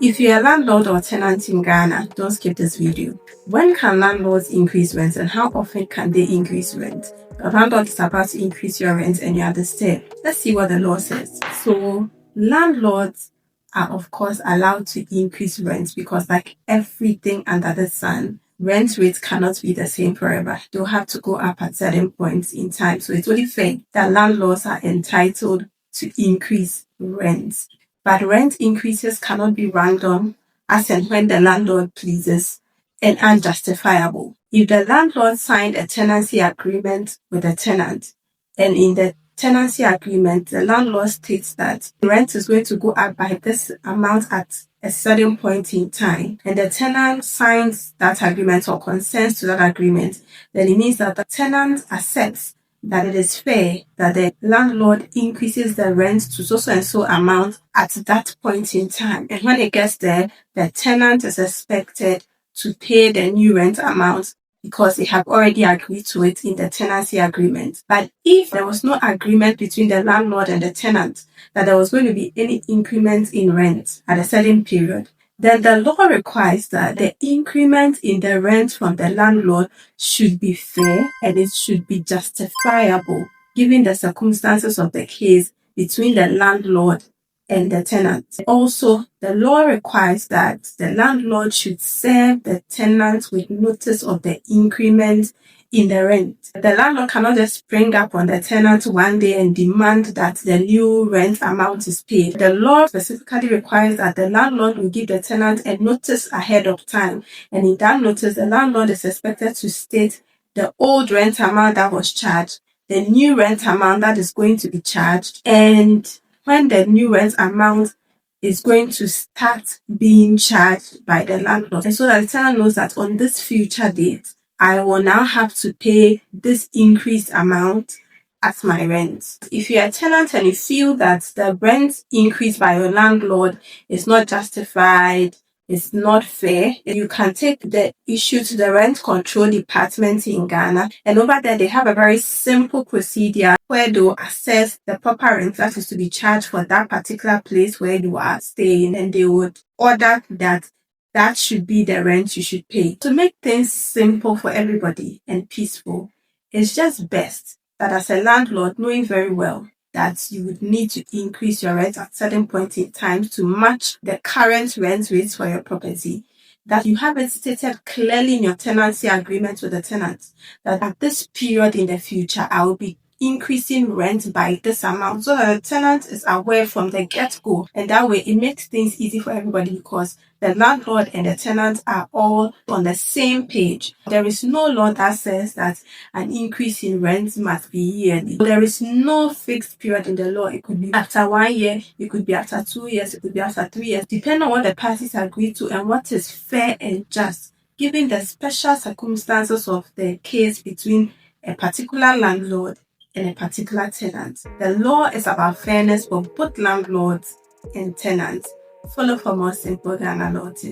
If you're a landlord or tenant in Ghana, don't skip this video. When can landlords increase rent and how often can they increase rent? The landlord is about to increase your rent and you are disturbed. Let's see what the law says. So, landlords are of course allowed to increase rent because like everything under the sun, rent rates cannot be the same forever. They'll have to go up at certain points in time. So it's only fair that landlords are entitled to increase rent. But rent increases cannot be random as and when the landlord pleases and unjustifiable. If the landlord signed a tenancy agreement with a tenant and in the tenancy agreement, the landlord states that rent is going to go up by this amount at a certain point in time, and the tenant signs that agreement or consents to that agreement, then it means that the tenant accepts that it is fair that the landlord increases the rent to so and so amount at that point in time. And when it gets there, the tenant is expected to pay the new rent amount because they have already agreed to it in the tenancy agreement. But if there was no agreement between the landlord and the tenant that there was going to be any increment in rent at a certain period, then the law requires that the increment in the rent from the landlord should be fair and it should be justifiable given the circumstances of the case between the landlord and the tenant. Also, the law requires that the landlord should serve the tenant with notice of the increment in the rent. The landlord cannot just spring up on the tenant one day and demand that the new rent amount is paid. The law specifically requires that the landlord will give the tenant a notice ahead of time. And in that notice, the landlord is expected to state the old rent amount that was charged, the new rent amount that is going to be charged, and when the new rent amount is going to start being charged by the landlord. And so that the tenant knows that on this future date, I will now have to pay this increased amount as my rent. If you're a tenant and you feel that the rent increase by your landlord is not justified, it's not fair, you can take the issue to the rent control department in Ghana, and over there they have a very simple procedure where they'll assess the proper rent that is to be charged for that particular place where you are staying, and they would order that should be the rent you should pay. To make things simple for everybody and peaceful, it's just best that as a landlord, knowing very well that you would need to increase your rent at certain point in time to match the current rent rates for your property, that you have it stated clearly in your tenancy agreement with the tenant that at this period in the future, I will be increasing rent by this amount, so that the tenant is aware from the get-go, and that way it makes things easy for everybody because the landlord and the tenant are all on the same page. There is no law that says that an increase in rent must be yearly. There is no fixed period in the law. It could be after 1 year, it could be after 2 years, it could be after 3 years, depending on what the parties agree to and what is fair and just, given the special circumstances of the case between a particular landlord and a particular tenant. The law is about fairness for both landlords and tenants. Follow for more simple Ghana law tips.